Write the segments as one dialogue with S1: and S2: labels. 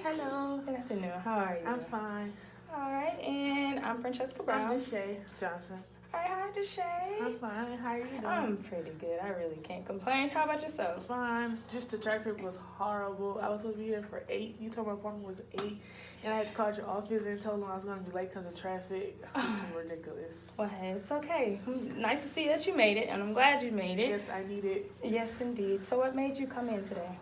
S1: Hello.
S2: Good afternoon. How are you?
S1: I'm fine.
S2: All right, and I'm Francesca Brown.
S1: I'm Deshae Johnson.
S2: All right, hi, Deshae.
S1: I'm fine. How are you doing?
S2: I'm pretty good. I really can't complain. How about yourself?
S1: Fine. Just the traffic was horrible. I was supposed to be here for 8. You told my appointment was 8. And I had to call your office and told them I was going to be late because of traffic. This is ridiculous.
S2: Well, hey, it's okay. Nice to see that you made it, and I'm glad you made it.
S1: Yes, I need it.
S2: Yes, indeed. So what made you come in today?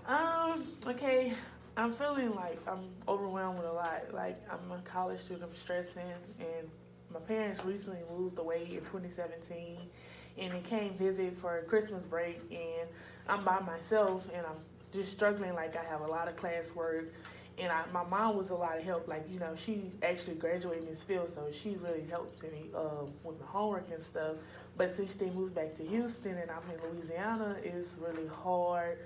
S1: Okay. I'm feeling like I'm overwhelmed with a lot. Like, I'm a college student, I'm stressing, and my parents recently moved away in 2017, and they came visit for Christmas break, and I'm by myself, and I'm just struggling. Like, I have a lot of classwork, and my mom was a lot of help. Like, you know, she actually graduated in this field, so she really helped me with my homework and stuff. But since they moved back to Houston and I'm in Louisiana, it's really hard.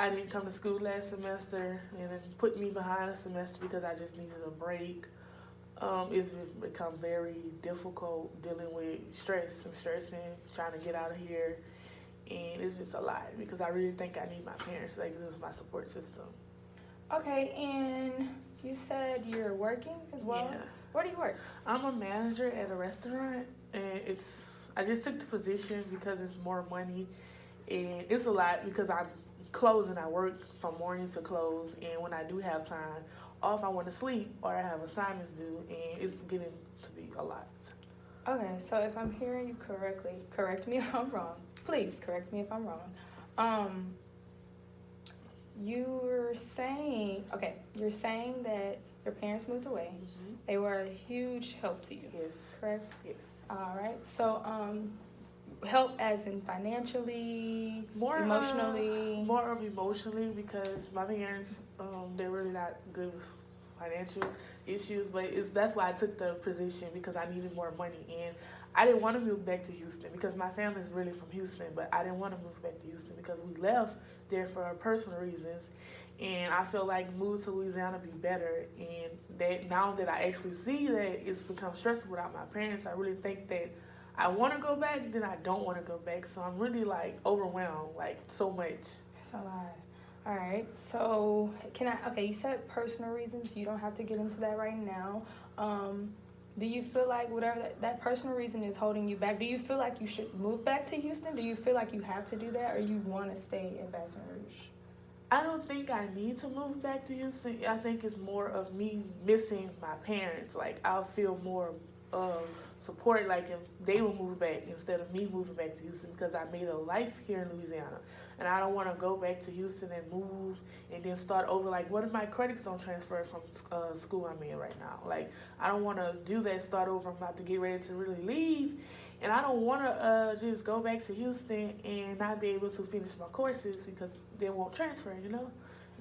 S1: I didn't come to school last semester, and it put me behind a semester because I just needed a break. It's become very difficult dealing with stress. I'm stressing, trying to get out of here, and it's just a lot because I really think I need my parents. Like, this is my support system.
S2: Okay, and you said you're working as well?
S1: Yeah.
S2: Where do you work?
S1: I'm a manager at a restaurant, and I just took the position because it's more money, and it's a lot because I'm closing. I work from morning to close, and when I do have time off, I want to sleep or I have assignments due, and it's getting to be a lot.
S2: Okay, so if I'm hearing you correctly, correct me if I'm wrong. Please correct me if I'm wrong. You're saying that your parents moved away.
S1: Mm-hmm.
S2: They were a huge help to you.
S1: Yes.
S2: Correct?
S1: Yes.
S2: All right. So, help as in financially, emotionally.
S1: More of emotionally because my parents, they're really not good with financial issues. But that's why I took the position because I needed more money, and I didn't want to move back to Houston because my family's really from Houston. But I didn't want to move back to Houston because we left there for personal reasons, and I feel like moving to Louisiana be better. And that now that I actually see that it's become stressful without my parents, I really think that I want to go back, then I don't want to go back. So I'm really like overwhelmed, like so much.
S2: That's a lot. All right. So okay, you said personal reasons. You don't have to get into that right now. Do you feel like whatever that personal reason is holding you back, do you feel like you should move back to Houston? Do you feel like you have to do that, or you want to stay in Baton Rouge?
S1: I don't think I need to move back to Houston. I think it's more of me missing my parents. Like, I'll feel more support, like if they will move back instead of me moving back to Houston because I made a life here in Louisiana, and I don't want to go back to Houston and move and then start over. Like, what if my credits don't transfer from school I'm in right now? Like, I don't want to do that, start over. I'm about to get ready to really leave, and I don't want to just go back to Houston and not be able to finish my courses because they won't transfer, you know?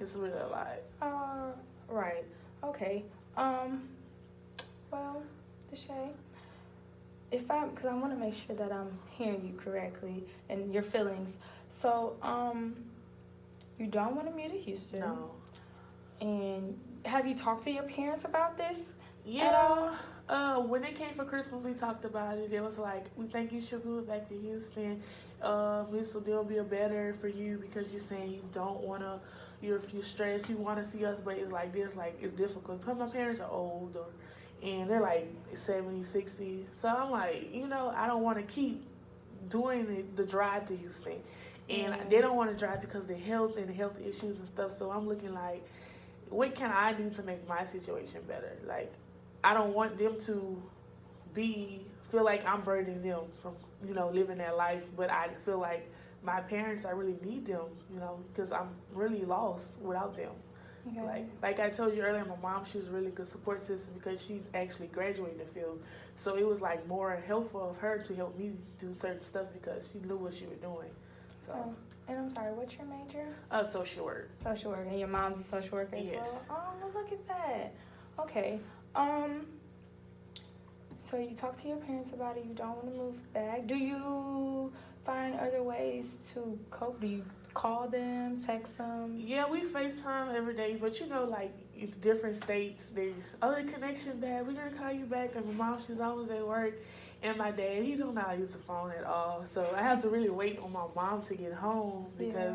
S1: It's really a lot.
S2: Right. Okay. Well, Deshae, because I want to make sure that I'm hearing you correctly and your feelings. So, you don't want to move to Houston.
S1: No.
S2: And have you talked to your parents about this?
S1: Yeah. When they came for Christmas, we talked about it. It was like, we think you should move back to Houston. This will be a better for you because you're saying you don't want to, you're stressed, you want to see us, but it's like, it's difficult. Because my parents are old, and they're like 70, 60. So I'm like, I don't want to keep doing the drive to Houston. And they don't want to drive because of the health and the health issues and stuff. So I'm looking like, what can I do to make my situation better? Like, I don't want them to feel like I'm burdening them from, living their life. But I feel like my parents, I really need them, because I'm really lost without them. Okay. Like I told you earlier, my mom, she was a really good support system because she's actually graduated the field. So it was like more helpful of her to help me do certain stuff because she knew what she was doing. So.
S2: And I'm sorry, what's your major?
S1: Social work.
S2: Social work, and your mom's a social worker as well? Oh, look at that. Okay. So you talk to your parents about it, you don't want to move back. Do you find other ways to cope? Do you call them, text them?
S1: Yeah, we FaceTime every day, but like it's different states. The connection bad. We're gonna call you back. And my mom, she's always at work, and my dad, he don't know how to use the phone at all. So I have to really wait on my mom to get home because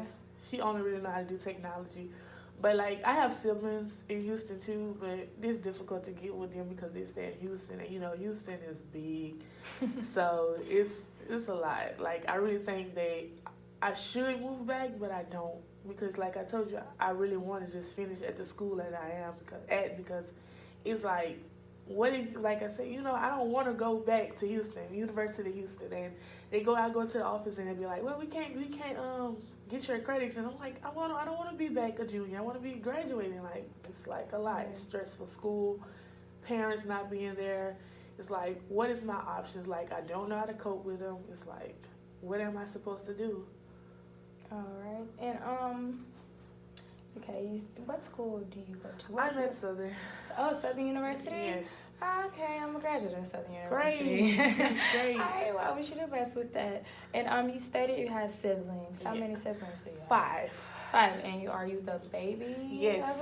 S1: she only really know how to do technology. But like I have siblings in Houston too, but it's difficult to get with them because they stay in Houston, and Houston is big, so it's a lot. Like I really think that I should move back, but I don't because like I told you, I really want to just finish at the school that I am because it's like what if like I said, I don't want to go back to Houston, University of Houston, and I go to the office and they be like, well, we can't get your credits, and I'm like, I don't want to be back a junior. I want to be graduating. Like it's like a lot. It's stressful. School, parents not being there. It's like, what is my options? Like I don't know how to cope with them. It's like, what am I supposed to do?
S2: All right. And okay, what school do you go to?
S1: I'm at Southern.
S2: Southern University?
S1: Yes.
S2: Okay, I'm a graduate of Southern University.
S1: Great. Great.
S2: All right, well, I wish you the best with that. And you stated you had siblings. How many siblings do you have?
S1: 5.
S2: 5. And are you the baby?
S1: Yes.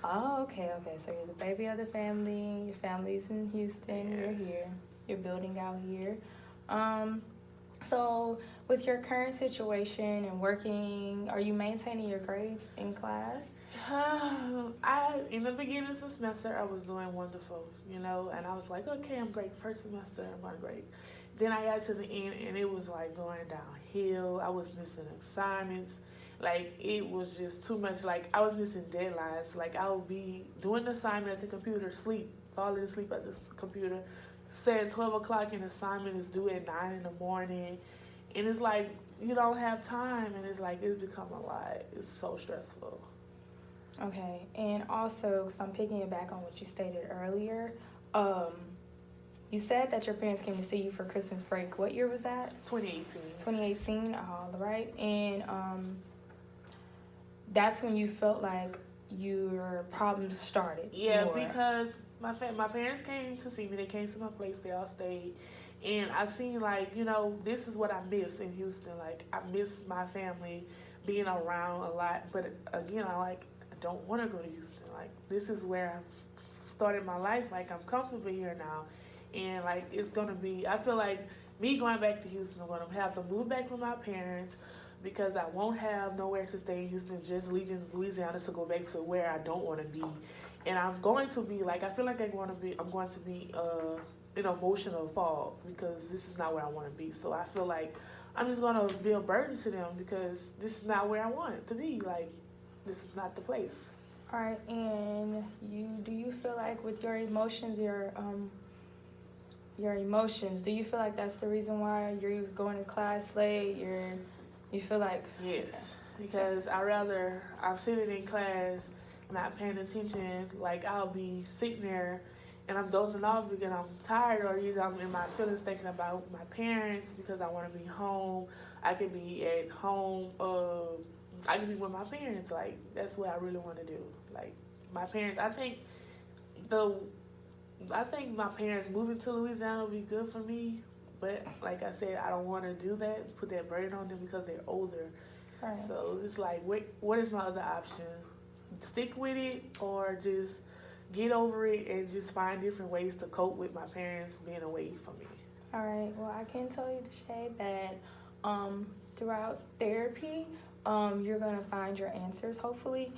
S2: Oh, okay. So you're the baby of the family. Your family's in Houston.
S1: Yes.
S2: You're here. You're building out here. So with your current situation and working, are you maintaining your grades in class?
S1: In the beginning of the semester, I was doing wonderful, and I was like, okay, I'm great. First semester, I'm going great. Then I got to the end, and it was like going downhill. I was missing assignments. Like, it was just too much. Like, I was missing deadlines. Like, I would be doing the assignment at the computer, falling asleep at the computer, saying 12 o'clock, and the assignment is due at 9 in the morning. And it's like, you don't have time, and it's like, it's become a lot. It's so stressful.
S2: Okay, and also, because I'm picking it back on what you stated earlier, you said that your parents came to see you for Christmas break. What year was that?
S1: 2018.
S2: 2018, all right. And that's when you felt like your problems started.
S1: Yeah,
S2: more.
S1: Because my parents came to see me. They came to my place. They all stayed. And I seen, like, this is what I miss in Houston. Like, I miss my family being around a lot. But, again, I don't want to go to Houston. Like, this is where I started my life. Like, I'm comfortable here now. And, like, it's going to be, I feel like me going back to Houston, I'm going to have to move back with my parents because I won't have nowhere to stay in Houston, just leaving Louisiana to go back to where I don't want to be. And I'm going to be, like, I feel like I'm going to be in emotional fall because this is not where I want to be. So I feel like I'm just going to be a burden to them because this is not where I want it to be. Like, this is not the place.
S2: All right, and do you feel like with your emotions, do you feel like that's the reason why you're going to class late? You feel like...
S1: Yes, because I'm sitting in class, not paying attention. Like, I'll be sitting there and I'm dozing off because I'm tired, or either I'm in my feelings thinking about my parents because I want to be home. I could be at home, I could be with my parents. Like, that's what I really want to do. Like, my parents, I think my parents moving to Louisiana would be good for me. But like I said, I don't want to do that, put that burden on them because they're older.
S2: Right.
S1: So it's like, what is my other option? Stick with it or just get over it and just find different ways to cope with my parents being away from me.
S2: All right. Well, I can tell you, Deshae, that throughout therapy, you're going to find your answers, hopefully.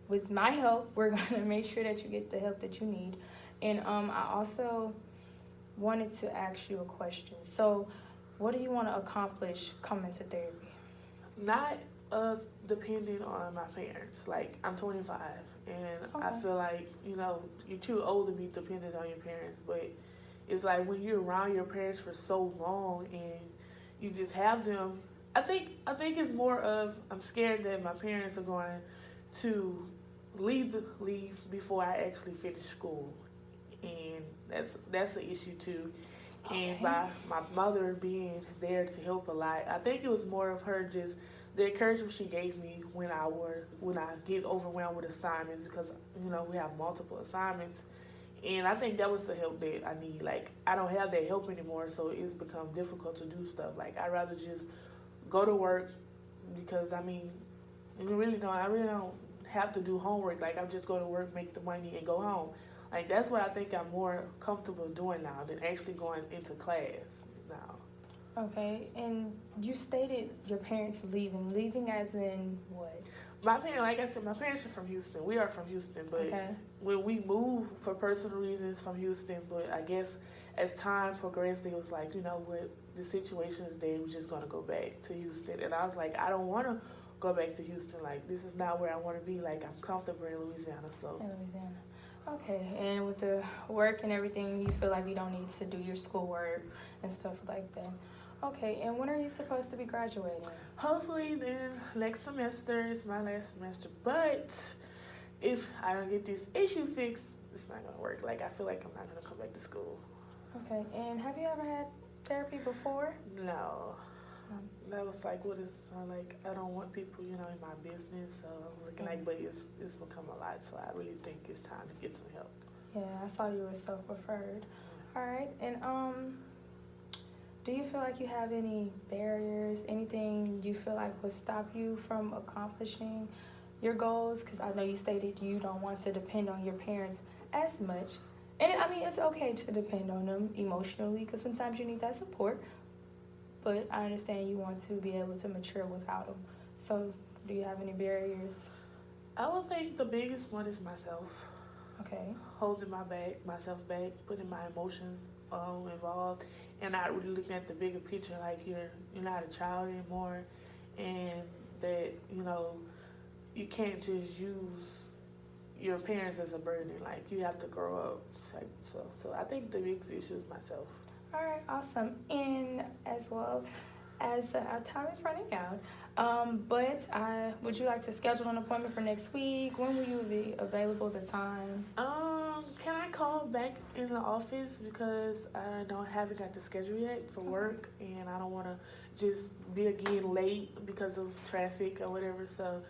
S2: With my help, we're going to make sure that you get the help that you need. And I also wanted to ask you a question. So what do you want to accomplish coming to therapy?
S1: Not depending on my parents. Like, I'm 25, and
S2: Okay.
S1: I feel like, you're too old to be dependent on your parents. But it's like when you're around your parents for so long and you just have them, I think it's more of I'm scared that my parents are going to leave before I actually finish school. And that's an issue too.
S2: Okay.
S1: And by my mother being there to help a lot, I think it was more of her just the encouragement she gave me when I get overwhelmed with assignments because we have multiple assignments, and I think that was the help that I need. Like, I don't have that help anymore, so it's become difficult to do stuff. Like, I'd rather just go to work because I really don't have to do homework. Like, I just go to work, make the money, and go home. Like, that's what I think I'm more comfortable doing now than actually going into class now.
S2: Okay, and you stated your parents leaving as in what?
S1: My parents, like I said, my parents are from Houston. We are from Houston, but
S2: Okay.
S1: when we moved for personal reasons from Houston, but I guess as time progressed, it was like, you know what, the situation is there. We're just gonna go back to Houston, and I was like, I don't want to go back to Houston. Like this is not where I want to be. Like I'm comfortable in Louisiana, so.
S2: In Louisiana. Okay, and with the work and everything, you feel like you don't need to do your schoolwork and stuff like that. Okay, and when are you supposed to be graduating?
S1: Hopefully, then next semester is my last semester. But if I don't get this issue fixed, it's not gonna work. Like I feel like I'm not gonna come back to school.
S2: Okay, and have you ever had therapy before?
S1: No. That was like, what is like? I don't want people, you know, in my business. So I'm looking like, but it's become a lot. So I really think it's time to get some help.
S2: Yeah, I saw you were self-referred. All right, and do you feel like you have any barriers, anything you feel like would stop you from accomplishing your goals? Because I know you stated you don't want to depend on your parents as much. And I mean, it's okay to depend on them emotionally because sometimes you need that support. But I understand you want to be able to mature without them. So, do you have any barriers?
S1: I would think the biggest one is myself.
S2: Okay.
S1: Holding myself back, putting my emotions involved, and not really looking at the bigger picture. Like you're not a child anymore, and that you know you can't just use your parents as a burden. Like you have to grow up. Like, so I think the biggest issue is myself.
S2: All right, awesome. And as well as our time is running out, would you like to schedule an appointment for next week? When will you be available? The time?
S1: Can I call back in the office because I haven't got the schedule yet for work, and I don't want to just be again late because of traffic or whatever. So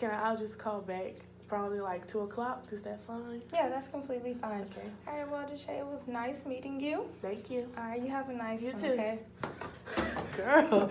S1: I'll just call back probably like 2:00. Is that fine?
S2: Yeah, that's completely fine.
S1: Okay.
S2: All right, well, Deshae, it was nice meeting you.
S1: Thank you.
S2: All right, you have a nice
S1: You
S2: one,
S1: too.
S2: okay?
S1: Girl.